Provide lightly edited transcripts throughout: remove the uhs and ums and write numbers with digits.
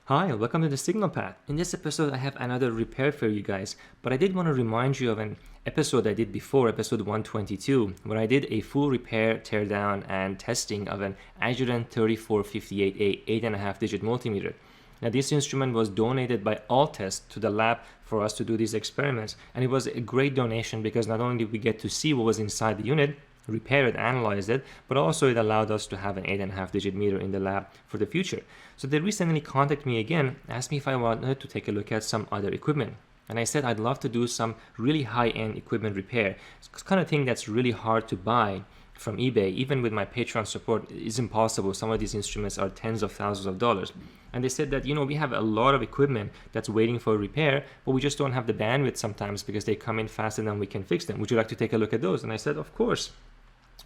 Hi, welcome to the Signal Path. In this episode, I have another repair for you guys, but I did want to remind you of an episode I did before, episode 122, where I did a full repair, teardown, and testing of an Agilent 3458A 8.5 digit multimeter. Now, this instrument was donated by Alltest to the lab for us to do these experiments, and it was a great donation because not only did we get to see what was inside the unit, repair it, analyze it, but also it allowed us to have an 8.5 digit meter in the lab for the future. So they recently contacted me again, asked me if I wanted to take a look at some other equipment. And I said I'd love to do some really high-end equipment repair. It's the kind of thing that's really hard to buy from eBay. Even with my Patreon support, it's impossible. Some of these instruments are tens of thousands of dollars. And they said that, we have a lot of equipment that's waiting for repair, but we just don't have the bandwidth sometimes because they come in faster than we can fix them. Would you like to take a look at those? And I said, of course.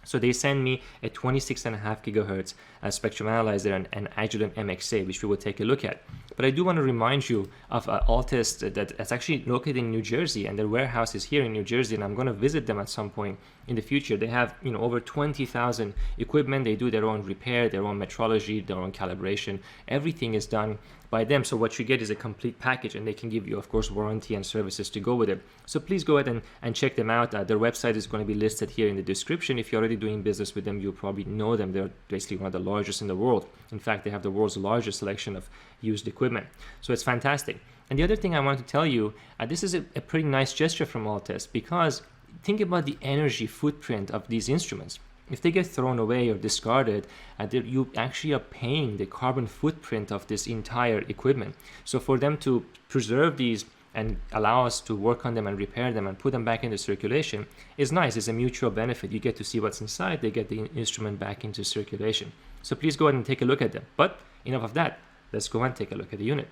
So they send me a 26.5 gigahertz spectrum analyzer and an Agilent MXA, which we will take a look at. But I do want to remind you of Alltest that's actually located in New Jersey, and their warehouse is here in New Jersey, and I'm going to visit them at some point in the future. They have over 20,000 equipment. They do their own repair, their own metrology, their own calibration. Everything is done by them. So what you get is a complete package, and they can give you, of course, warranty and services to go with it. So please go ahead and check them out. Their website is going to be listed here in the description. If you're already doing business with them, you probably know them. They're basically one of the largest in the world. In fact, they have the world's largest selection of used equipment. So it's fantastic. And the other thing I wanted to tell you, this is a pretty nice gesture from Alltest, because think about the energy footprint of these instruments. If they get thrown away or discarded, you actually are paying the carbon footprint of this entire equipment. So for them to preserve these and allow us to work on them and repair them and put them back into circulation is nice. It's a mutual benefit. You get to see what's inside. They get the instrument back into circulation. So please go ahead and take a look at them. But enough of that. Let's go and take a look at the unit.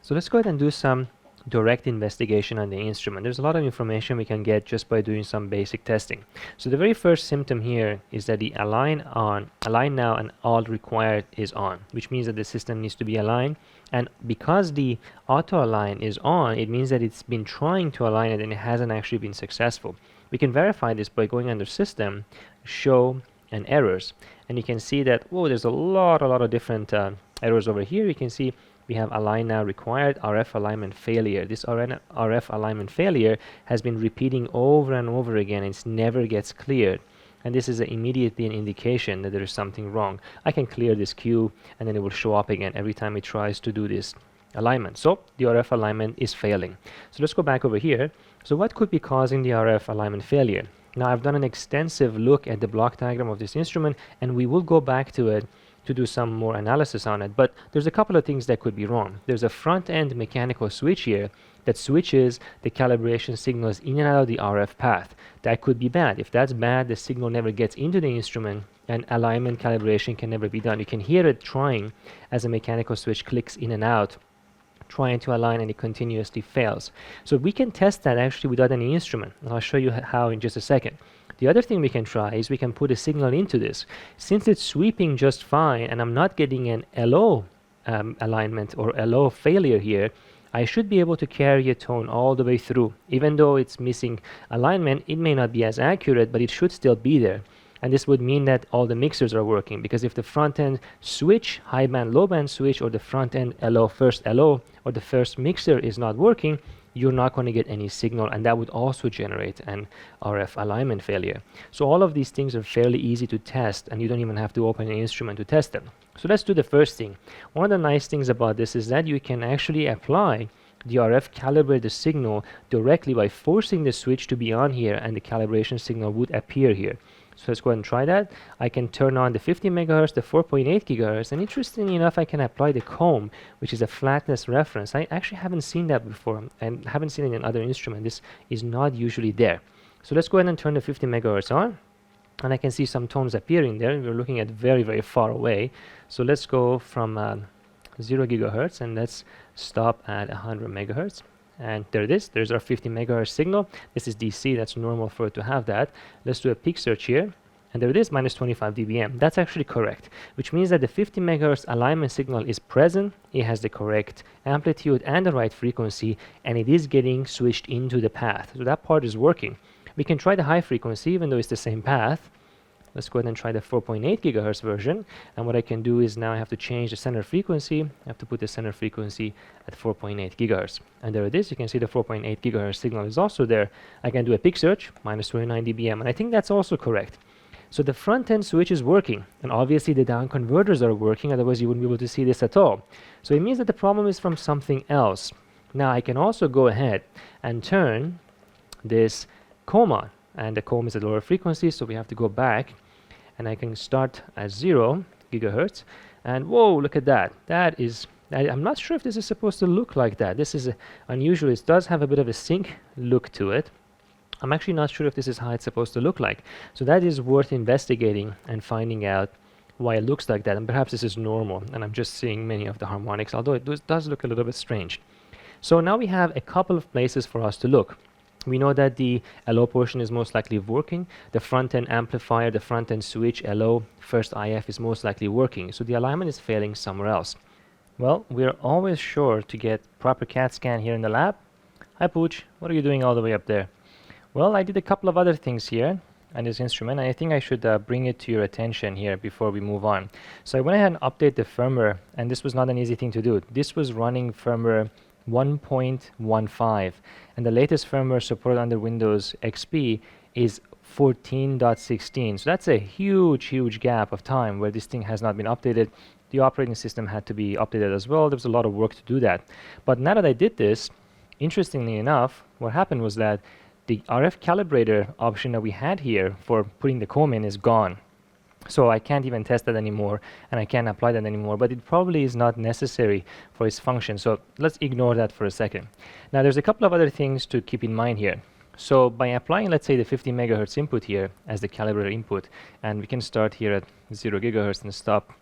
So let's go ahead and do some direct investigation on the instrument. There's a lot of information we can get just by doing some basic testing. So the very first symptom here is that the align now and all required is on, which means that the system needs to be aligned. And because the auto align is on, it means that it's been trying to align it and it hasn't actually been successful. We can verify this by going under system, show, and errors, and you can see that there's a lot of different errors over here. You can see we have align now required, RF alignment failure. This RF alignment failure has been repeating over and over again, and it never gets cleared. And this is immediately an indication that there is something wrong. I can clear this queue, and then it will show up again every time it tries to do this alignment. So the RF alignment is failing. So let's go back over here. So what could be causing the RF alignment failure? Now I've done an extensive look at the block diagram of this instrument, and we will go back to it to do some more analysis on it, but there's a couple of things that could be wrong. There's a front-end mechanical switch here that switches the calibration signals in and out of the RF path. That could be bad. If that's bad, the signal never gets into the instrument and alignment calibration can never be done. You can hear it trying as a mechanical switch clicks in and out, trying to align, and it continuously fails. So we can test that actually without any instrument, and I'll show you how in just a second. The other thing we can try is we can put a signal into this. Since it's sweeping just fine and I'm not getting an LO alignment or LO failure here, I should be able to carry a tone all the way through. Even though it's missing alignment, it may not be as accurate, but it should still be there. And this would mean that all the mixers are working, because if the front end switch, high band, low band switch, or the front end first LO, or the first mixer is not working, you're not going to get any signal, and that would also generate an RF alignment failure. So all of these things are fairly easy to test, and you don't even have to open an instrument to test them. So let's do the first thing. One of the nice things about this is that you can actually apply the RF calibrated signal directly by forcing the switch to be on here, and the calibration signal would appear here. So let's go ahead and try that. I can turn on the 50 megahertz, the 4.8 gigahertz, and interestingly enough, I can apply the comb, which is a flatness reference. I actually haven't seen that before, and haven't seen it in other instrument. This is not usually there. So let's go ahead and turn the 50 megahertz on, and I can see some tones appearing there. We're looking at very, very far away. So let's go from 0 gigahertz, and let's stop at 100 megahertz. And there it is. There's our 50 megahertz signal. This is DC. That's normal for it to have that. Let's do a peak search here. And there it is, minus 25 dBm. That's actually correct, which means that the 50 megahertz alignment signal is present. It has the correct amplitude and the right frequency, and it is getting switched into the path. So that part is working. We can try the high frequency, even though it's the same path. Let's go ahead and try the 4.8 gigahertz version. And what I can do is now I have to change the center frequency. I have to put the center frequency at 4.8 gigahertz. And there it is. You can see the 4.8 gigahertz signal is also there. I can do a peak search, minus 29 dBm. And I think that's also correct. So the front-end switch is working. And obviously the down converters are working. Otherwise you wouldn't be able to see this at all. So it means that the problem is from something else. Now I can also go ahead and turn this comb on. And the comb is at lower frequency, so we have to go back, and I can start at 0 gigahertz. And whoa, look at that. I'm not sure if this is supposed to look like that. This is unusual. It does have a bit of a sync look to it. I'm actually not sure if this is how it's supposed to look like. So that is worth investigating and finding out why it looks like that. And perhaps this is normal, and I'm just seeing many of the harmonics, although it does look a little bit strange. So now we have a couple of places for us to look. We know that the LO portion is most likely working. The front-end amplifier, the front-end switch, LO, first IF is most likely working. So the alignment is failing somewhere else. Well, we're always sure to get proper CAT scan here in the lab. Hi Pooch, what are you doing all the way up there? Well, I did a couple of other things here on this instrument, and I think I should bring it to your attention here before we move on. So I went ahead and updated the firmware, and this was not an easy thing to do. This was running firmware 1.15, and the latest firmware supported under Windows XP is 14.16. So that's a huge gap of time where this thing has not been updated. The operating system had to be updated as well. There was a lot of work to do that. But now that I did this, interestingly enough, what happened was that the RF calibrator option that we had here for putting the comb in is gone. So I can't even test that anymore, and I can't apply that anymore, but it probably is not necessary for its function. So let's ignore that for a second. Now there's a couple of other things to keep in mind here. So by applying, let's say, the 50 megahertz input here as the calibrator input, and we can start here at 0 gigahertz and stop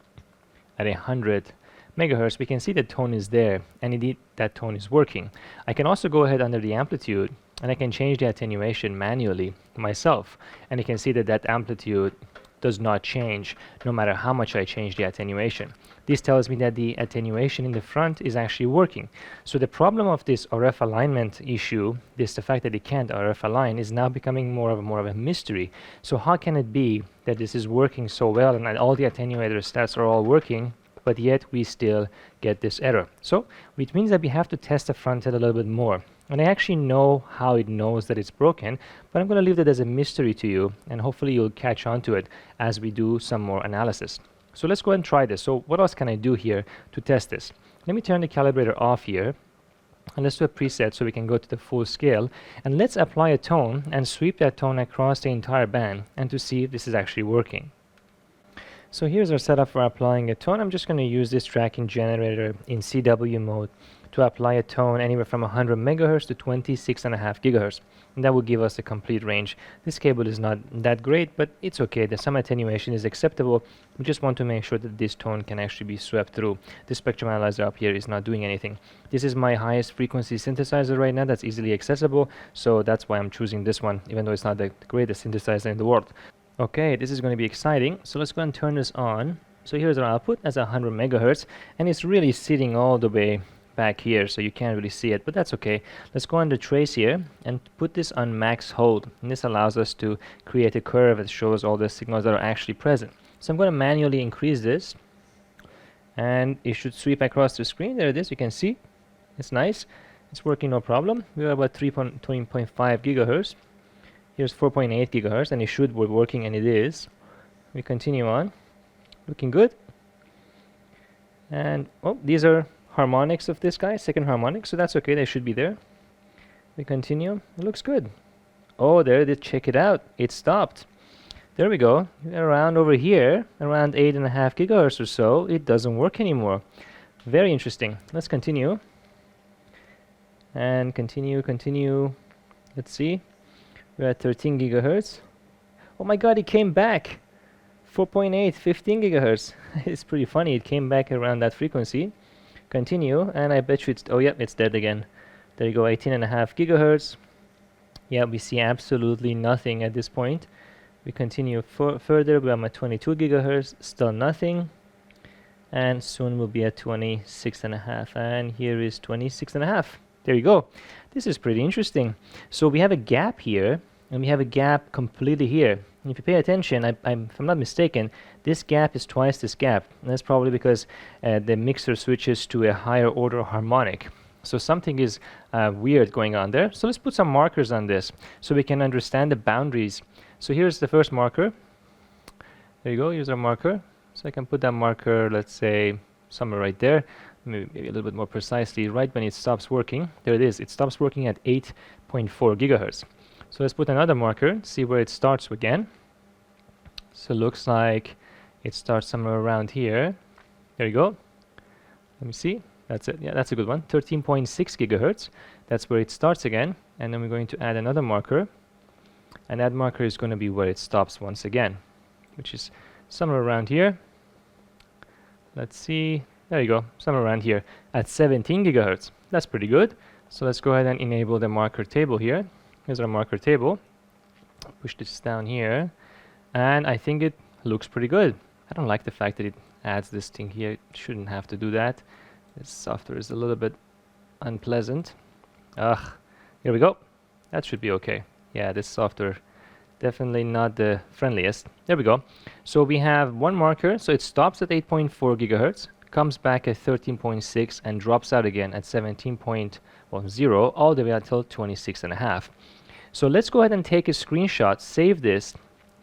at 100 megahertz, we can see the tone is there, and indeed that tone is working. I can also go ahead under the amplitude, and I can change the attenuation manually myself, and you can see that that amplitude does not change no matter how much I change the attenuation. This tells me that the attenuation in the front is actually working. So the problem of this RF alignment issue, the fact that it can't RF align, is now becoming more of a mystery. So how can it be that this is working so well and that all the attenuator stats are all working, but yet we still get this error? So which means that we have to test the front end a little bit more. And I actually know how it knows that it's broken, but I'm going to leave that as a mystery to you, and hopefully you'll catch on to it as we do some more analysis. So let's go ahead and try this. So what else can I do here to test this? Let me turn the calibrator off here, and let's do a preset so we can go to the full scale, and let's apply a tone and sweep that tone across the entire band and to see if this is actually working. So here's our setup for applying a tone. I'm just going to use this tracking generator in CW mode to apply a tone anywhere from 100 megahertz to 26.5 gigahertz. And that will give us a complete range. This cable is not that great, but it's okay. There's some attenuation is acceptable. We just want to make sure that this tone can actually be swept through. This spectrum analyzer up here is not doing anything. This is my highest frequency synthesizer right now that's easily accessible, so that's why I'm choosing this one, even though it's not the greatest synthesizer in the world. Okay, this is going to be exciting. So let's go and turn this on. So here's our output as 100 megahertz, and it's really sitting all the way back here, so you can't really see it, but that's okay. Let's go under trace here and put this on max hold, and this allows us to create a curve that shows all the signals that are actually present. So I'm going to manually increase this, and it should sweep across the screen. There it is. You can see it's nice. It's working no problem. We're about 3.5 gigahertz. Here's 4.8 gigahertz, and it should be working, and it is. We continue on. Looking good. And oh, these are harmonics of this guy, second harmonic, so that's okay, they should be there. We continue. It looks good. Oh, there it is. Check it out. It stopped. There we go. Around over here, around 8.5 gigahertz or so, it doesn't work anymore. Very interesting. Let's continue. And continue. Let's see. We're at 13 gigahertz. Oh my god, it came back. 4.8, 15 gigahertz. It's pretty funny. It came back around that frequency. Continue, and I bet you it's, oh yeah, it's dead again. There you go, 18.5 gigahertz. Yeah, we see absolutely nothing at this point. We continue further, we're at 22 gigahertz, still nothing. And soon we'll be at 26.5, and here is 26.5. There you go. This is pretty interesting. So we have a gap here, and we have a gap completely here. And if you pay attention, if I'm not mistaken, this gap is twice this gap. And that's probably because the mixer switches to a higher order harmonic. So something is weird going on there. So let's put some markers on this so we can understand the boundaries. So here's the first marker. There you go, here's our marker. So I can put that marker, let's say, somewhere right there. Maybe a little bit more precisely, right when it stops working. There it is, it stops working at 8.4 gigahertz. So let's put another marker, see where it starts again. So it looks like it starts somewhere around here. There you go. Let me see. That's it. Yeah, that's a good one. 13.6 gigahertz. That's where it starts again. And then we're going to add another marker. And that marker is going to be where it stops once again, which is somewhere around here. Let's see. There you go. Somewhere around here at 17 gigahertz. That's pretty good. So let's go ahead and enable the marker table here. Here's our marker table. Push this down here. And I think it looks pretty good. I don't like the fact that it adds this thing here. It shouldn't have to do that. This software is a little bit unpleasant. Ugh, here we go. That should be okay. Yeah, this software definitely not the friendliest. There we go. So we have one marker. So it stops at 8.4 gigahertz, comes back at 13.6 and drops out again at 17.10 all the way until 26.5. So let's go ahead and take a screenshot, save this,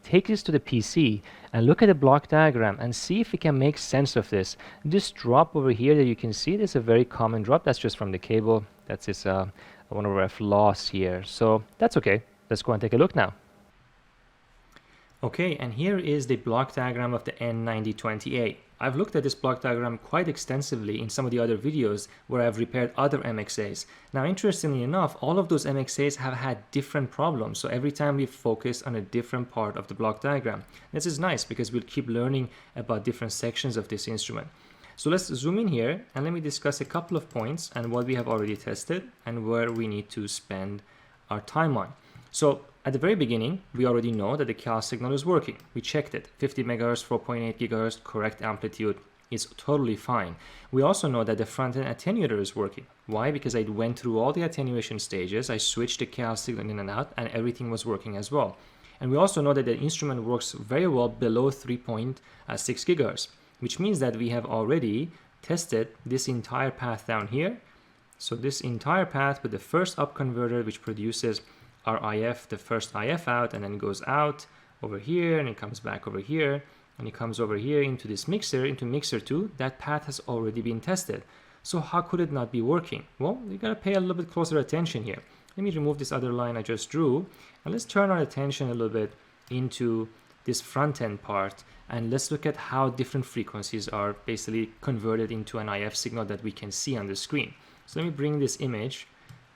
take this to the PC and look at the block diagram and see if we can make sense of this. This drop over here that you can see, this is a very common drop. That's just from the cable. That's just one of our loss here. So that's okay. Let's go and take a look now. Okay, and here is the block diagram of the N9020A. I've looked at this block diagram quite extensively in some of the other videos where I've repaired other MXAs. Now, interestingly enough, all of those MXAs have had different problems. So every time we've focused on a different part of the block diagram. This is nice because we'll keep learning about different sections of this instrument. So let's zoom in here and let me discuss a couple of points and what we have already tested and where we need to spend our time on. So at the very beginning, we already know that the cal signal is working. We checked it. 50 megahertz, 4.8 gigahertz, correct amplitude is totally fine. We also know that the front-end attenuator is working. Why? Because I went through all the attenuation stages. I switched the cal signal in and out, and everything was working as well. And we also know that the instrument works very well below 3.6 gigahertz, which means that we have already tested this entire path down here. So this entire path with the first up converter, which produces our IF, the first IF out, and then goes out over here, and it comes back over here, and it comes over here into this mixer, into mixer 2. That path has already been tested. So how could it not be working? Well, you gotta pay a little bit closer attention here. Let me remove this other line I just drew, and let's turn our attention a little bit into this front end part, and let's look at how different frequencies are basically converted into an IF signal that we can see on the screen. So let me bring this image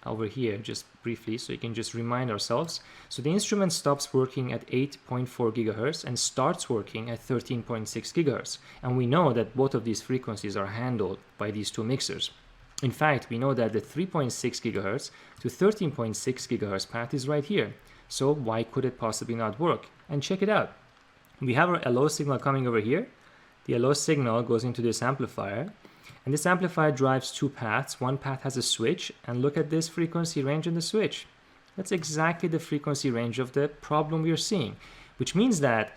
over here just briefly so you can just remind ourselves. So the instrument stops working at 8.4 gigahertz and starts working at 13.6 gigahertz. And we know that both of these frequencies are handled by these two mixers. In fact, we know that the 3.6 gigahertz to 13.6 gigahertz path is right here. So why could it possibly not work? And check it out. We have our LO signal coming over here. The LO signal goes into this amplifier. And this amplifier drives two paths. One path has a switch, and look at this frequency range in the switch. That's exactly the frequency range of the problem we are seeing, which means that,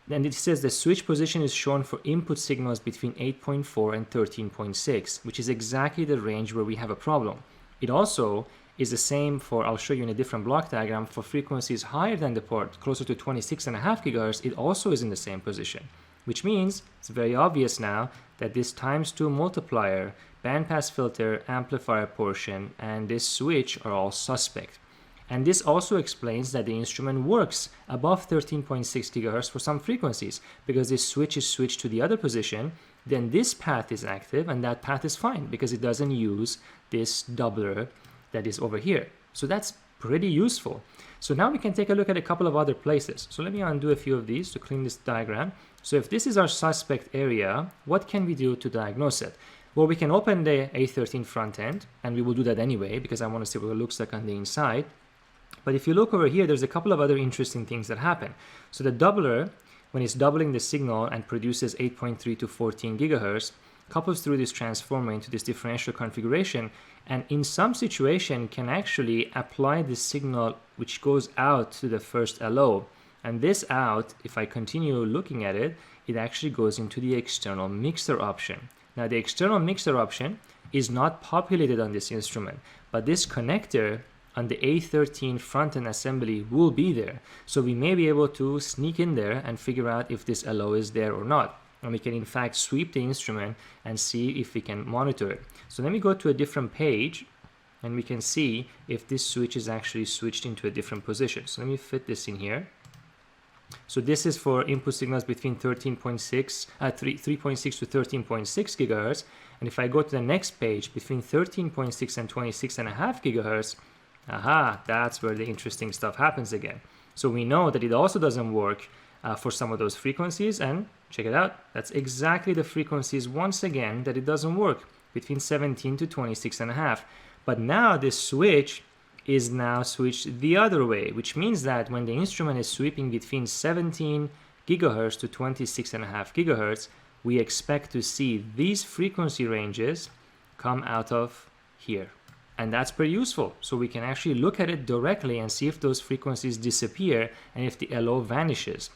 and it says the switch position is shown for input signals between 8.4 and 13.6, which is exactly the range where we have a problem. It also is the same for, I'll show you in a different block diagram, for frequencies higher than the port, closer to 26.5 gigahertz, it also is in the same position. Which means it's very obvious now that this ×2 multiplier, bandpass filter, amplifier portion, and this switch are all suspect. And this also explains that the instrument works above 13.6 gigahertz for some frequencies, because this switch is switched to the other position, then this path is active and that path is fine because it doesn't use this doubler that is over here. So that's pretty useful. So now we can take a look at a couple of other places. So let me undo a few of these to clean this diagram. So if this is our suspect area, what can we do to diagnose it? Well, we can open the A13 front end, and we will do that anyway because I want to see what it looks like on the inside. But if you look over here, there's a couple of other interesting things that happen. So the doubler, when it's doubling the signal and produces 8.3 to 14 gigahertz, couples through this transformer into this differential configuration, and in some situation can actually apply this signal which goes out to the first LO And this out, if I continue looking at it, it actually goes into the external mixer option. Now the external mixer option is not populated on this instrument, but this connector on the A13 front-end assembly will be there. So we may be able to sneak in there and figure out if this LO is there or not. And we can in fact sweep the instrument and see if we can monitor it. So let me go to a different page and we can see if this switch is actually switched into a different position. So let me fit this in here. So this is for input signals between 3.6 to 13.6 gigahertz. And if I go to the next page between 13.6 and 26.5 gigahertz, aha, that's where the interesting stuff happens again. So we know that it also doesn't work for some of those frequencies, and check it out, that's exactly the frequencies once again that it doesn't work, between 17 to 26.5. But now this switch is now switched the other way, which means that when the instrument is sweeping between 17 gigahertz to 26.5 gigahertz, we expect to see these frequency ranges come out of here. And that's pretty useful. So we can actually look at it directly and see if those frequencies disappear and if the LO vanishes.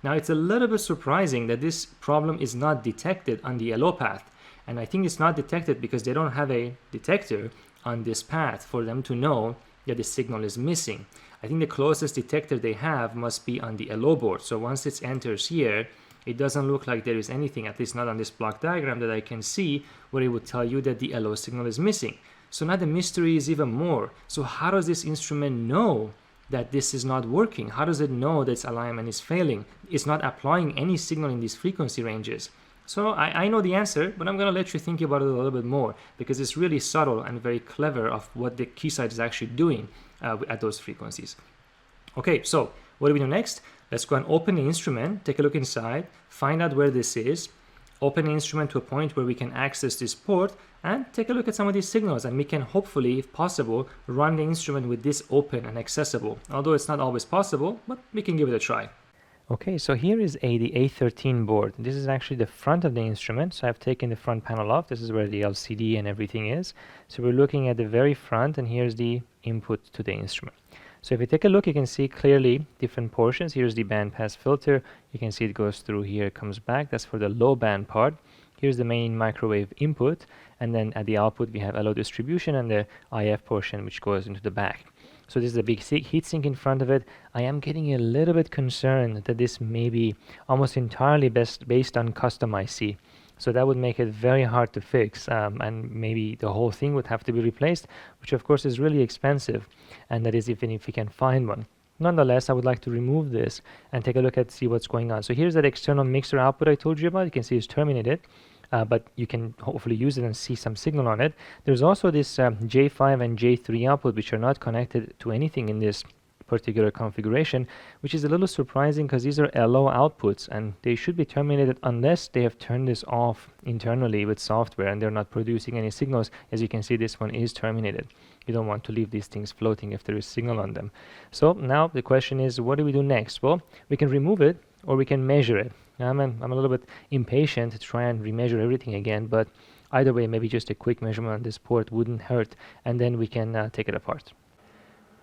Now it's a little bit surprising that this problem is not detected on the LO path. And I think it's not detected because they don't have a detector on this path for them to know that the signal is missing. I think the closest detector they have must be on the LO board. So once it enters here, it doesn't look like there is anything, at least not on this block diagram that I can see, where it would tell you that the LO signal is missing. So now the mystery is even more. So how does this instrument know that this is not working? How does it know that its alignment is failing? It's not applying any signal in these frequency ranges. So I know the answer, but I'm going to let you think about it a little bit more because it's really subtle and very clever of what the Keysight is actually doing at those frequencies. Okay, so what do we do next? Let's go and open the instrument, take a look inside, find out where this is, open the instrument to a point where we can access this port and take a look at some of these signals, and we can hopefully, if possible, run the instrument with this open and accessible. Although it's not always possible, but we can give it a try. Okay, so here is the A13 board. This is actually the front of the instrument. So I've taken the front panel off. This is where the LCD and everything is. So we're looking at the very front, and here's the input to the instrument. So if you take a look, you can see clearly different portions. Here's the bandpass filter. You can see it goes through here, comes back. That's for the low band part. Here's the main microwave input, and then at the output we have LO distribution and the IF portion which goes into the back. So this is a big heatsink in front of it. I am getting a little bit concerned that this may be almost entirely based on custom IC. So that would make it very hard to fix, and maybe the whole thing would have to be replaced, which of course is really expensive, and that is even if we can find one. Nonetheless, I would like to remove this and take a look at see what's going on. So here's that external mixer output I told you about. You can see it's terminated, but you can hopefully use it and see some signal on it. There's also this J5 and J3 output, which are not connected to anything in this particular configuration, which is a little surprising because these are LO outputs and they should be terminated unless they have turned this off internally with software and they're not producing any signals. As you can see, this one is terminated. You don't want to leave these things floating if there is signal on them. So now the question is, what do we do next? Well, we can remove it or we can measure it. I'm a little bit impatient to try and remeasure everything again, but either way, maybe just a quick measurement on this port wouldn't hurt, and then we can take it apart.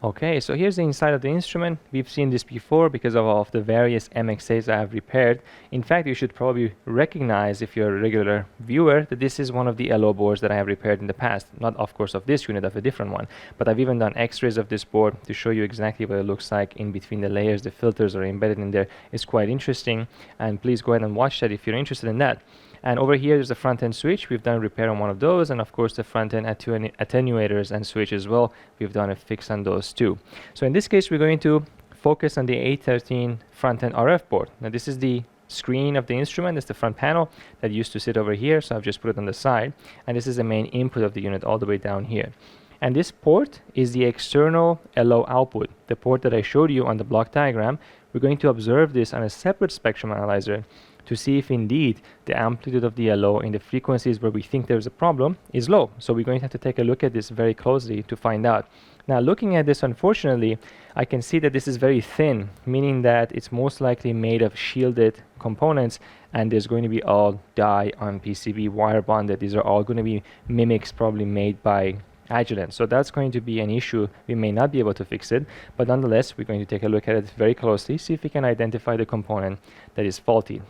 Okay, so here's the inside of the instrument. We've seen this before because of all of the various MXAs I have repaired. In fact, you should probably recognize, if you're a regular viewer, that this is one of the LO boards that I have repaired in the past. Not, of course, of this unit, of a different one. But I've even done x-rays of this board to show you exactly what it looks like in between the layers. The filters are embedded in there. It's quite interesting. And please go ahead and watch that if you're interested in that. And over here is the front-end switch. We've done a repair on one of those, and of course the front-end attenuators and switch as well. We've done a fix on those too. So in this case, we're going to focus on the A13 front-end RF board. Now this is the screen of the instrument. It's the front panel that used to sit over here, so I've just put it on the side. And this is the main input of the unit all the way down here. And this port is the external LO output, the port that I showed you on the block diagram. We're going to observe this on a separate spectrum analyzer to see if indeed the amplitude of the LO in the frequencies where we think there's a problem is low. So we're going to have to take a look at this very closely to find out. Now looking at this, unfortunately, I can see that this is very thin, meaning that it's most likely made of shielded components, and there's going to be all die on PCB, wire bonded. These are all going to be mimics probably made by Agilent. So that's going to be an issue. We may not be able to fix it, but nonetheless, we're going to take a look at it very closely, see if we can identify the component that is faulty.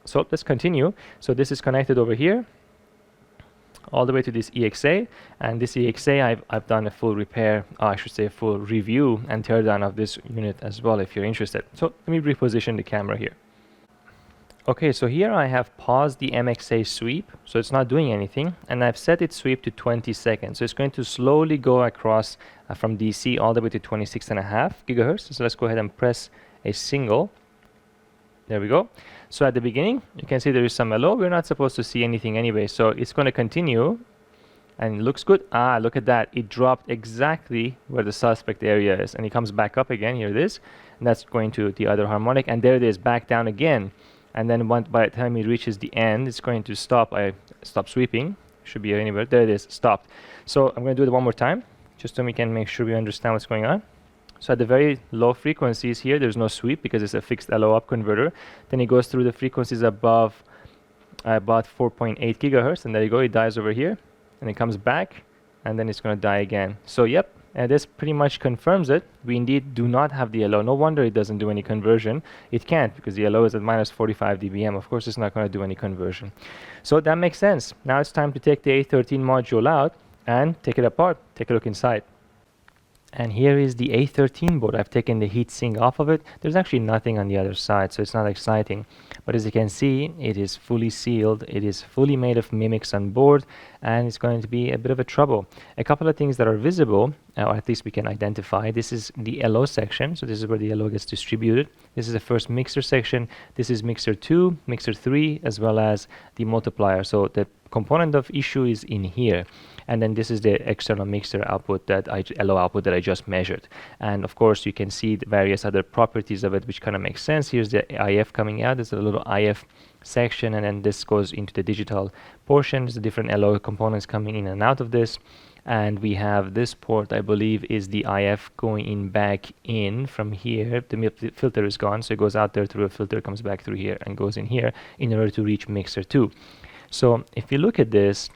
So let's continue. So this is connected over here all the way to this EXA, and this EXA I've done a full repair, I should say a full review and teardown of this unit as well if you're interested. So let me reposition the camera here. Okay, so here I have paused the MXA sweep, so it's not doing anything, and I've set its sweep to 20 seconds. So it's going to slowly go across from DC all the way to 26.5 gigahertz. So let's go ahead and press a single. There we go. So at the beginning, you can see there is some LO. We're not supposed to see anything anyway, so it's going to continue, and it looks good. Ah, look at that. It dropped exactly where the suspect area is, and it comes back up again. Here it is, and that's going to the other harmonic, and there it is, back down again. And then by the time it reaches the end, it's going to stop. I stop sweeping. Should be anywhere. There it is, stopped. So I'm going to do it one more time, just so we can make sure we understand what's going on. So at the very low frequencies here, there's no sweep because it's a fixed LO up converter. Then it goes through the frequencies above about 4.8 gigahertz, and there you go, it dies over here, and it comes back, and then it's going to die again. So yep, this pretty much confirms it. We indeed do not have the LO. No wonder it doesn't do any conversion. It can't, because the LO is at minus 45 dBm. Of course, it's not going to do any conversion. So that makes sense. Now it's time to take the A13 module out and take it apart. Take a look inside. And here is the A13 board. I've taken the heat sink off of it. There's actually nothing on the other side, so it's not exciting. But as you can see, it is fully sealed. It is fully made of mimics on board, and it's going to be a bit of a trouble. A couple of things that are visible, or at least we can identify. This is the LO section, so this is where the LO gets distributed. This is the first mixer section. This is mixer 2, mixer 3, as well as the multiplier. So the component of issue is in here. And then this is the external mixer output, LO output that I just measured. And of course, you can see the various other properties of it, which kind of makes sense. Here's the IF coming out. There's a little IF section, and then this goes into the digital portion. There's the different LO components coming in and out of this. And we have this port, I believe, is the IF going in back in from here. The filter is gone, so it goes out there through a filter, comes back through here, and goes in here in order to reach mixer 2. So if you look at this,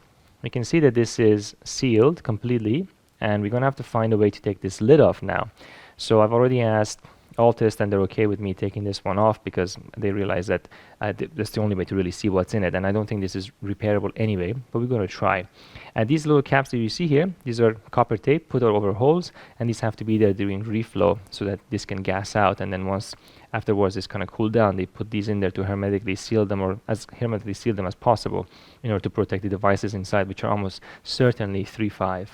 we can see that this is sealed completely, and we're going to have to find a way to take this lid off now. So I've already asked Altist, and they're okay with me taking this one off because they realize that that's the only way to really see what's in it, and I don't think this is repairable anyway, but we're going to try. And these little caps that you see here, these are copper tape put over holes, and these have to be there during reflow so that this can gas out, and then afterwards it's kind of cool down. They put these in there to hermetically seal them, or as hermetically seal them as possible, in order to protect the devices inside, which are almost certainly 3.5.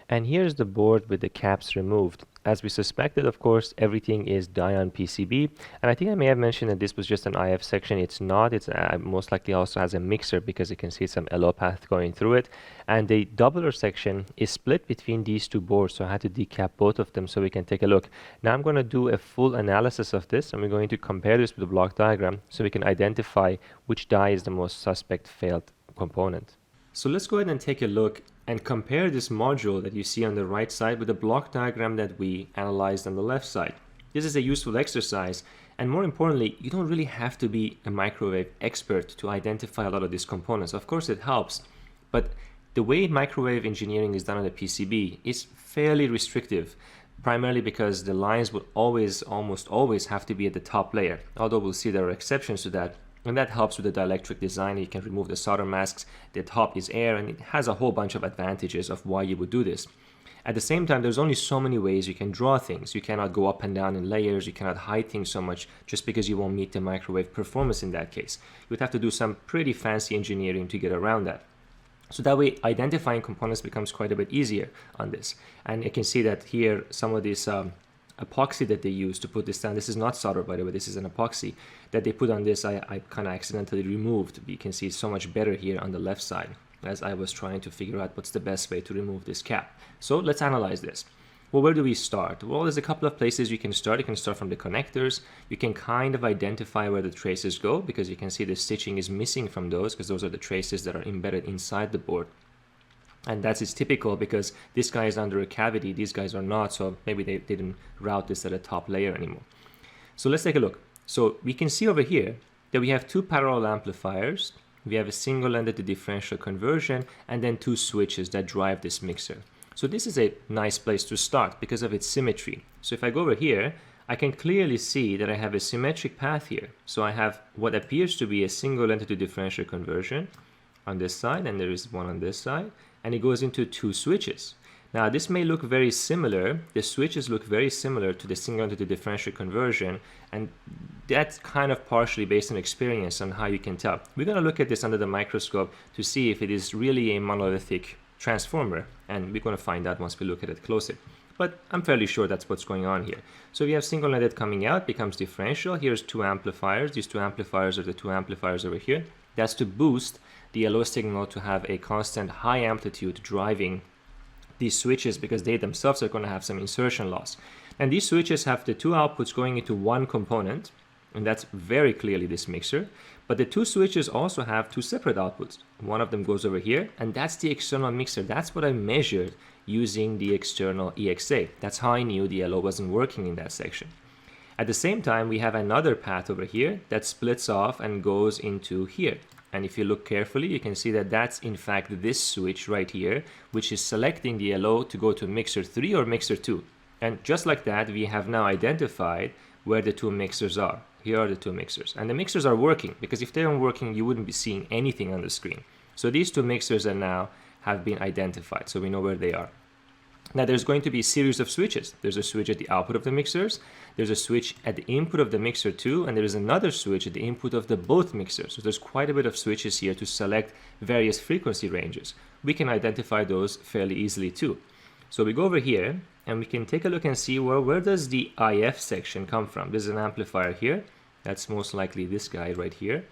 And here's the board with the caps removed. As we suspected, of course, everything is die-on PCB. And I think I may have mentioned that this was just an IF section. It's not. It's most likely also has a mixer because you can see some LO path going through it. And the doubler section is split between these two boards, so I had to decap both of them so we can take a look. Now I'm going to do a full analysis of this, and we're going to compare this with the block diagram so we can identify which die is the most suspect failed component. So let's go ahead and take a look and compare this module that you see on the right side with the block diagram that we analyzed on the left side. This is a useful exercise, and more importantly, you don't really have to be a microwave expert to identify a lot of these components. Of course it helps, but the way microwave engineering is done on a PCB is fairly restrictive, primarily because the lines will almost always have to be at the top layer, although we'll see there are exceptions to that. And that helps with the dielectric design. You can remove the solder masks, the top is air, and it has a whole bunch of advantages of why you would do this. At the same time, there's only so many ways you can draw things. You cannot go up and down in layers, you cannot hide things so much just because you won't meet the microwave performance in that case. You would have to do some pretty fancy engineering to get around that. So that way, identifying components becomes quite a bit easier on this. And you can see that here, some of these epoxy that they use to put this down. This is not solder, by the way. This is an epoxy that they put on this. I kind of accidentally removed. You can see it's so much better here on the left side as I was trying to figure out what's the best way to remove this cap. So let's analyze this. Well, where do we start? Well, there's a couple of places you can start. You can start from the connectors. You can kind of identify where the traces go because you can see the stitching is missing from those because those are the traces that are embedded inside the board. And that is typical because this guy is under a cavity, these guys are not, so maybe they didn't route this at a top layer anymore. So let's take a look. So we can see over here that we have two parallel amplifiers, we have a single-ended differential conversion, and then two switches that drive this mixer. So this is a nice place to start because of its symmetry. So if I go over here, I can clearly see that I have a symmetric path here. So I have what appears to be a single entity differential conversion on this side, and there is one on this side, and it goes into two switches. Now this may look very similar, the switches look very similar to the single entity differential conversion, and that's kind of partially based on experience on how you can tell. We're going to look at this under the microscope to see if it is really a monolithic transformer, and we're going to find out once we look at it closer. But I'm fairly sure that's what's going on here. So we have single netted coming out, becomes differential. Here's two amplifiers. These two amplifiers are the two amplifiers over here. That's to boost the LO signal to have a constant high amplitude driving these switches, because they themselves are going to have some insertion loss. And these switches have the two outputs going into one component, and that's very clearly this mixer. But the two switches also have two separate outputs. One of them goes over here, and that's the external mixer. That's what I measured using the external EXA. That's how I knew the LO wasn't working in that section. At the same time, we have another path over here that splits off and goes into here. And if you look carefully, you can see that that's in fact this switch right here, which is selecting the LO to go to mixer 3 or mixer 2. And just like that, we have now identified where the two mixers are. Here are the two mixers. And the mixers are working, because if they aren't working, you wouldn't be seeing anything on the screen. So these two mixers are now have been identified, so we know where they are. Now there's going to be a series of switches. There's a switch at the output of the mixers, there's a switch at the input of the mixer 2, and there is another switch at the input of the both mixers. So there's quite a bit of switches here to select various frequency ranges. We can identify those fairly easily too. So we go over here and we can take a look and see, well, where does the IF section come from? There's an amplifier here. That's most likely this guy right here.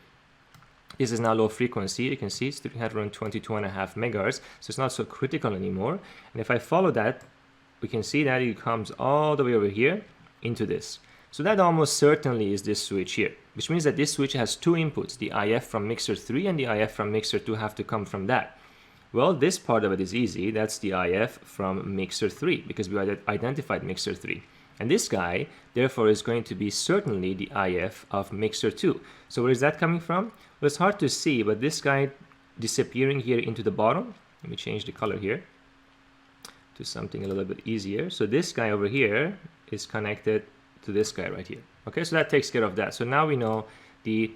This is now low frequency. You can see it's 322.5 megahertz, so it's not so critical anymore. And if I follow that, we can see that it comes all the way over here into this. So that almost certainly is this switch here, which means that this switch has two inputs. The IF from mixer 3 and the IF from mixer 2 have to come from that. Well, this part of it is easy. That's the IF from mixer 3, because we identified mixer 3. And this guy, therefore, is going to be certainly the IF of mixer 2. So where is that coming from? Well, it's hard to see, but this guy disappearing here into the bottom. Let me change the color here to something a little bit easier. So this guy over here is connected to this guy right here. Okay, so that takes care of that. So now we know the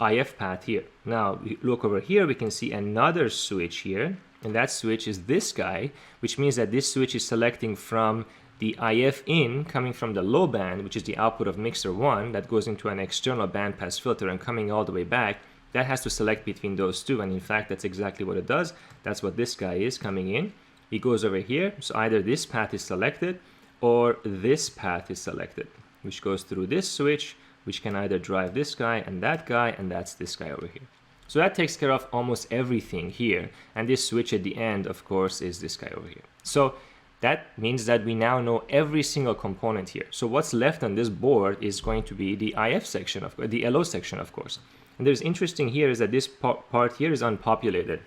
IF path here. Now we look over here, we can see another switch here, and that switch is this guy, which means that this switch is selecting from the IF in coming from the low band, which is the output of mixer 1, that goes into an external bandpass filter and coming all the way back. That has to select between those two, and in fact that's exactly what it does. That's what this guy is coming in. He goes over here, so either this path is selected or this path is selected, which goes through this switch, which can either drive this guy, and that's this guy over here. So that takes care of almost everything here, and this switch at the end, of course, is this guy over here. So that means that we now know every single component here. So what's left on this board is going to be the IF section, of the LO section, of course. And there's interesting here is that this part here is unpopulated.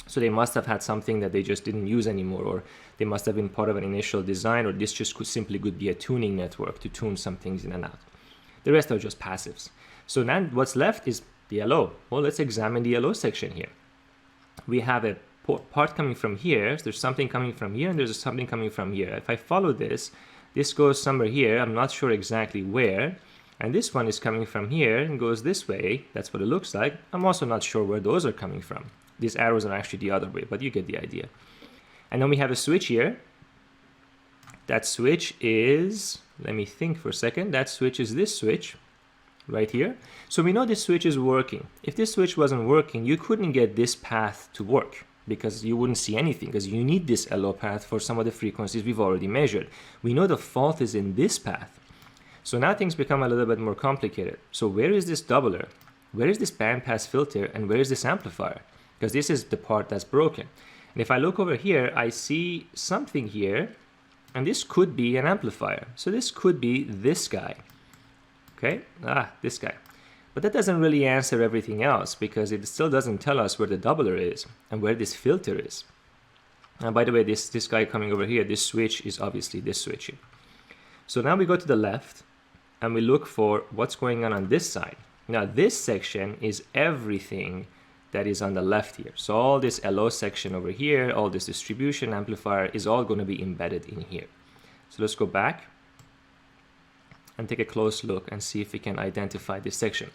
So they must have had something that they just didn't use anymore, or they must have been part of an initial design, or this just could be a tuning network to tune some things in and out. The rest are just passives. So now what's left is the LO. Well, let's examine the LO section here. We have a part coming from here, so there's something coming from here, and there's something coming from here. If I follow this, this goes somewhere here, I'm not sure exactly where, and this one is coming from here and goes this way. That's what it looks like. I'm also not sure where those are coming from. These arrows are actually the other way, but you get the idea. And then we have a switch here. That switch is, let me think for a second, that switch is this switch right here. So we know this switch is working. If this switch wasn't working, you couldn't get this path to work, because you wouldn't see anything, because you need this LO path for some of the frequencies we've already measured. We know the fault is in this path. So now things become a little bit more complicated. So where is this doubler? Where is this bandpass filter? And where is this amplifier? Because this is the part that's broken. And if I look over here, I see something here, and this could be an amplifier. So this could be this guy. Okay, this guy. But that doesn't really answer everything else, because it still doesn't tell us where the doubler is and where this filter is. And by the way, this guy coming over here, this switch is obviously this switch here. So now we go to the left and we look for what's going on this side. Now this section is everything that is on the left here. So all this LO section over here, all this distribution amplifier is all going to be embedded in here. So let's go back and take a close look and see if we can identify this section.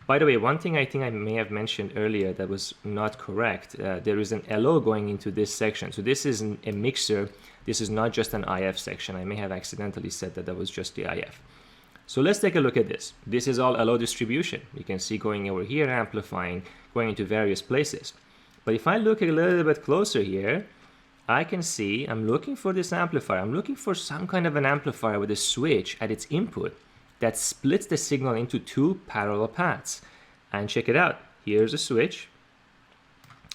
By the way, one thing I think I may have mentioned earlier that was not correct, there is an LO going into this section. So this is a mixer. This is not just an IF section. I may have accidentally said that was just the IF. So let's take a look at this. This is all LO distribution. You can see going over here, amplifying, going into various places. But if I look a little bit closer here, I can see I'm looking for this amplifier. I'm looking for some kind of an amplifier with a switch at its input that splits the signal into two parallel paths. And check it out. Here's a switch,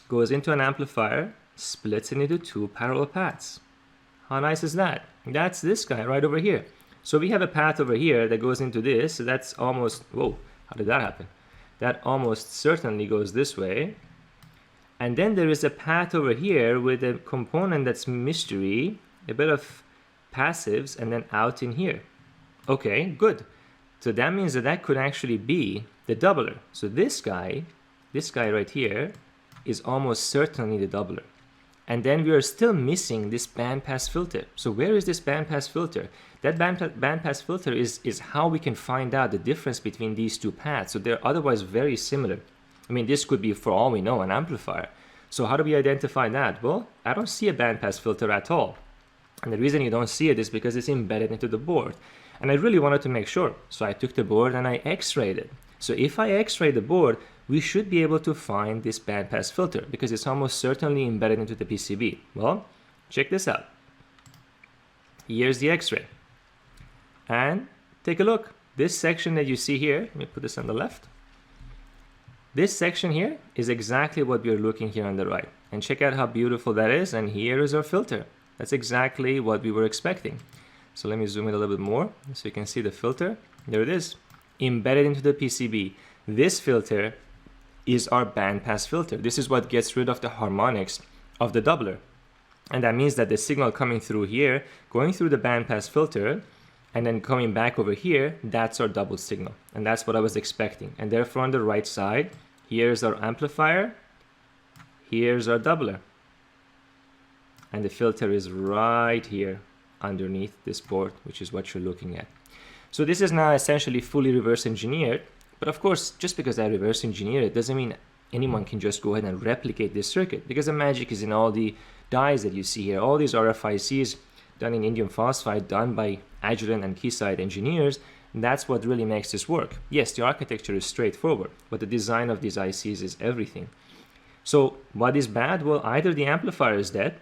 goes into an amplifier, splits it into two parallel paths. How nice is that? That's this guy right over here. So we have a path over here that goes into this. So that's almost, whoa, how did that happen? That almost certainly goes this way. And then there is a path over here with a component that's mystery, a bit of passives, and then out in here. Okay, good. So that means that could actually be the doubler. So this guy right here is almost certainly the doubler. And then we are still missing this bandpass filter. So where is this bandpass filter? That bandpass filter is how we can find out the difference between these two paths. So they're otherwise very similar. I mean, this could be, for all we know, an amplifier. So how do we identify that? Well, I don't see a bandpass filter at all. And the reason you don't see it is because it's embedded into the board. And I really wanted to make sure. So I took the board and I X-rayed it. So if I X-ray the board, we should be able to find this bandpass filter because it's almost certainly embedded into the PCB. Well, check this out. Here's the X-ray. And take a look. This section that you see here, let me put this on the left. This section here is exactly what we're looking here on the right. And check out how beautiful that is. And here is our filter. That's exactly what we were expecting. So let me zoom in a little bit more so you can see the filter. There it is, embedded into the PCB. This filter is our bandpass filter. This is what gets rid of the harmonics of the doubler. And that means that the signal coming through here, going through the bandpass filter, and then coming back over here, that's our double signal. And that's what I was expecting. And therefore on the right side, here's our amplifier, here's our doubler. And the filter is right here underneath this board, which is what you're looking at. So this is now essentially fully reverse engineered. But of course, just because I reverse engineer it doesn't mean anyone can just go ahead and replicate this circuit, because the magic is in all the dies that you see here. All these RFICs done in indium phosphide, done by Agilent and Keysight engineers, that's what really makes this work. Yes, the architecture is straightforward, but the design of these ICs is everything. So what is bad? Well, either the amplifier is dead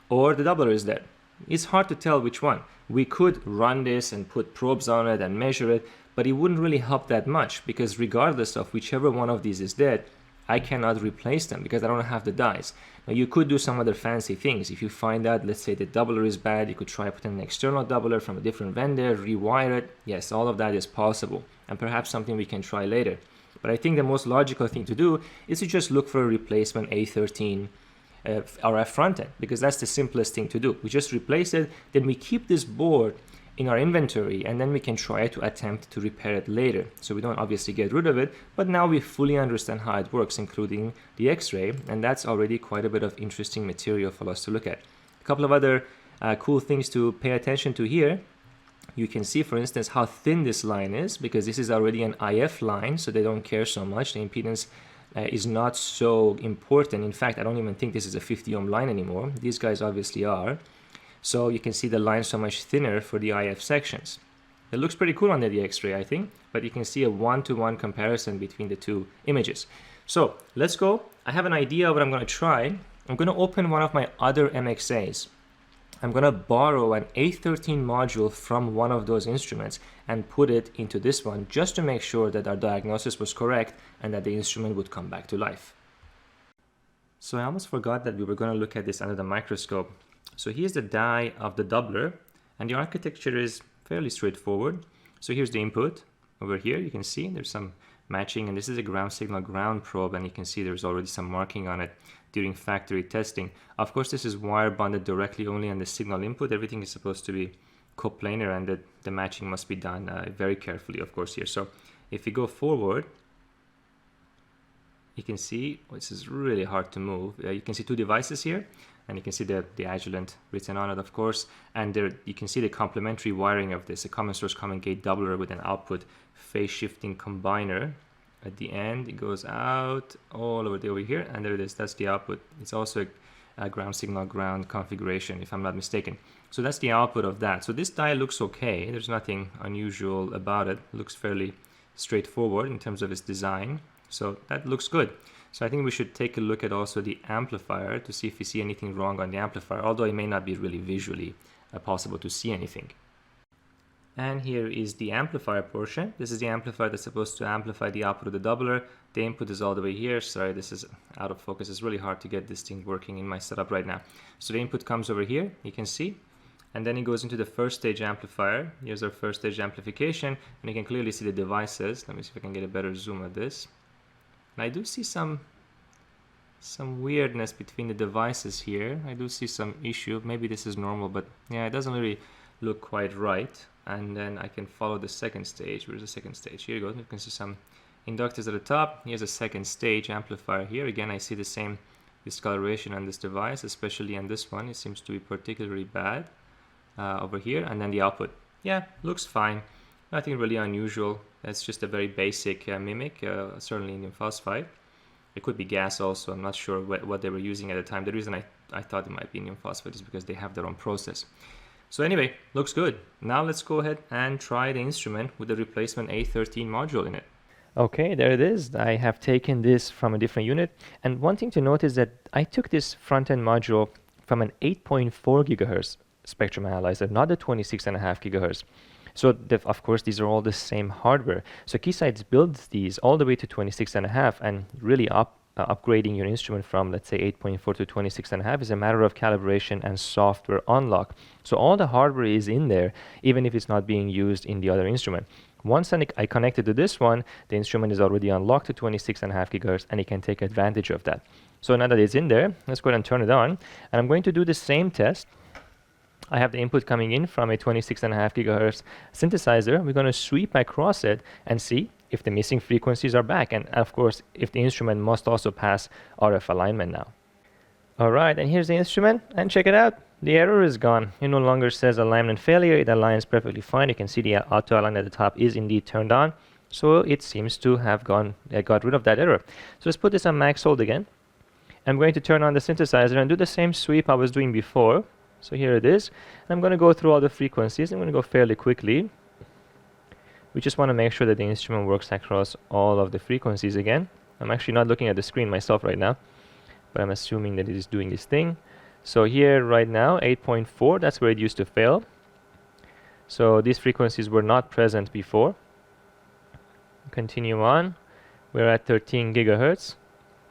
or the doubler is dead. It's hard to tell which one. We could run this and put probes on it and measure it, but it wouldn't really help that much because regardless of whichever one of these is dead, I cannot replace them because I don't have the dies. Now you could do some other fancy things. If you find out, let's say the doubler is bad, you could try putting an external doubler from a different vendor, rewire it. Yes, all of that is possible and perhaps something we can try later. But I think the most logical thing to do is to just look for a replacement A13 RF frontend because that's the simplest thing to do. We just replace it, then we keep this board in our inventory and then we can try to attempt to repair it later. So we don't obviously get rid of it, but now we fully understand how it works, including the X-ray, and that's already quite a bit of interesting material for us to look at. A couple of other cool things to pay attention to here. You can see, for instance, how thin this line is because this is already an IF line, so they don't care so much. The impedance is not so important. In fact, I don't even think this is a 50 ohm line anymore. These guys obviously are. So you can see the line so much thinner for the IF sections. It looks pretty cool under the X-ray, I think, but you can see a one-to-one comparison between the two images. So let's go. I have an idea of what I'm going to try. I'm going to open one of my other MXAs. I'm going to borrow an A13 module from one of those instruments and put it into this one just to make sure that our diagnosis was correct and that the instrument would come back to life. So I almost forgot that we were going to look at this under the microscope. So here's the die of the doubler, and the architecture is fairly straightforward. So here's the input. Over here you can see there's some matching, and this is a ground signal ground probe, and you can see there's already some marking on it during factory testing. Of course, this is wire bonded directly only on the signal input. Everything is supposed to be coplanar, and the matching must be done very carefully, of course, here. So if we go forward, you can see, this is really hard to move. You can see two devices here, and you can see the Agilent written on it, of course. And there you can see the complementary wiring of this, a common source, common gate doubler with an output phase shifting combiner. At the end, it goes out all over here, and there it is. That's the output. It's also a ground signal ground configuration, if I'm not mistaken. So that's the output of that. So this die looks okay. There's nothing unusual about it. It looks fairly straightforward in terms of its design. So that looks good. So I think we should take a look at also the amplifier to see if we see anything wrong on the amplifier, although it may not be really visually possible to see anything. And here is the amplifier portion. This is the amplifier that's supposed to amplify the output of the doubler. The input is all the way here. Sorry, this is out of focus. It's really hard to get this thing working in my setup right now. So the input comes over here, you can see. And then it goes into the first stage amplifier. Here's our first stage amplification. And you can clearly see the devices. Let me see if I can get a better zoom at this. And I do see some weirdness between the devices here. I do see some issue. Maybe this is normal, but yeah, it doesn't really look quite right. And then I can follow the second stage. Where's the second stage? Here you go. You can see some inductors at the top. Here's a second stage amplifier here. Again, I see the same discoloration on this device, especially on this one. It seems to be particularly bad over here. And then the output. Yeah, looks fine. Nothing really unusual. That's just a very basic mimic, certainly indium phosphide. It could be gas also. I'm not sure what they were using at the time. The reason I thought it might be indium phosphide is because they have their own process. So anyway, looks good. Now let's go ahead and try the instrument with the replacement A13 module in it. Okay, there it is. I have taken this from a different unit. And one thing to note is that I took this front-end module from an 8.4 gigahertz spectrum analyzer, not the 26.5 gigahertz. So of course, these are all the same hardware. So Keysight builds these all the way to 26.5, and really upgrading your instrument from, let's say, 8.4 to 26.5 is a matter of calibration and software unlock. So all the hardware is in there, even if it's not being used in the other instrument. Once I connected to this one, the instrument is already unlocked to 26.5 gigahertz, and it can take advantage of that. So now that it's in there, let's go ahead and turn it on. And I'm going to do the same test. I have the input coming in from a 26.5 gigahertz synthesizer. We're going to sweep across it and see if the missing frequencies are back, and of course if the instrument must also pass RF alignment now. Alright, and here's the instrument, and check it out. The error is gone. It no longer says alignment failure. It aligns perfectly fine. You can see the auto align at the top is indeed turned on, so it seems to have got rid of that error. So let's put this on max hold again. I'm going to turn on the synthesizer and do the same sweep I was doing before. So here it is. I'm going to go through all the frequencies. I'm going to go fairly quickly. We just want to make sure that the instrument works across all of the frequencies again. I'm actually not looking at the screen myself right now, but I'm assuming that it is doing this thing. So here right now, 8.4, that's where it used to fail. So these frequencies were not present before. Continue on. We're at 13 gigahertz.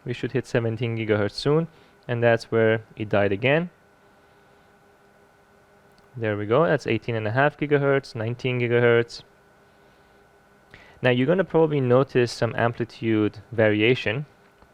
We should hit 17 gigahertz soon, and that's where it died again. There we go. That's 18.5 gigahertz, 19 gigahertz. Now you're going to probably notice some amplitude variation.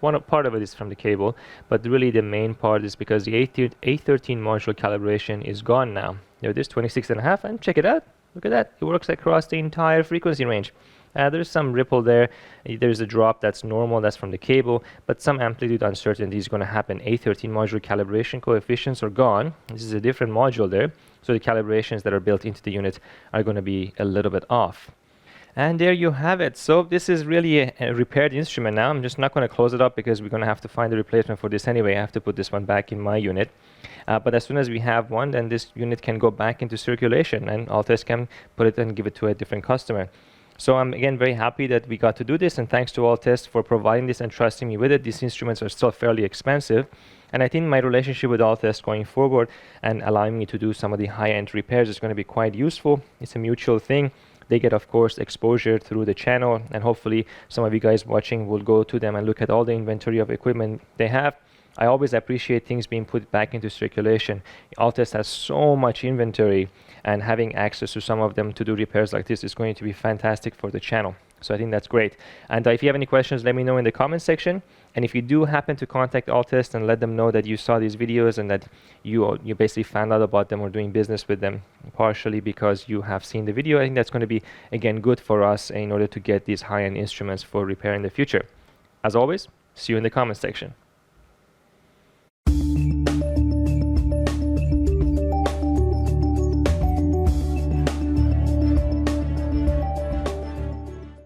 Part of it is from the cable, but really the main part is because the A13 module calibration is gone now. There it is, 26.5, and check it out. Look at that. It works across the entire frequency range. There's some ripple there. There's a drop that's normal, that's from the cable, but some amplitude uncertainty is going to happen. A13 module calibration coefficients are gone. This is a different module there, so the calibrations that are built into the unit are going to be a little bit off. And there you have it. So this is really a repaired instrument now. I'm just not going to close it up because we're going to have to find a replacement for this anyway. I have to put this one back in my unit. But as soon as we have one, then this unit can go back into circulation, and Altest can put it and give it to a different customer. So I'm again very happy that we got to do this, and thanks to Altest for providing this and trusting me with it. These instruments are still fairly expensive, and I think my relationship with Altest going forward and allowing me to do some of the high-end repairs is going to be quite useful. It's a mutual thing. They get, of course, exposure through the channel, and hopefully some of you guys watching will go to them and look at all the inventory of equipment they have. I always appreciate things being put back into circulation. Altest has so much inventory, and having access to some of them to do repairs like this is going to be fantastic for the channel. So I think that's great. And if you have any questions, let me know in the comment section. And if you do happen to contact Altest and let them know that you saw these videos and that you basically found out about them or doing business with them partially because you have seen the video, I think that's going to be, again, good for us in order to get these high-end instruments for repair in the future. As always, See you in the comment section.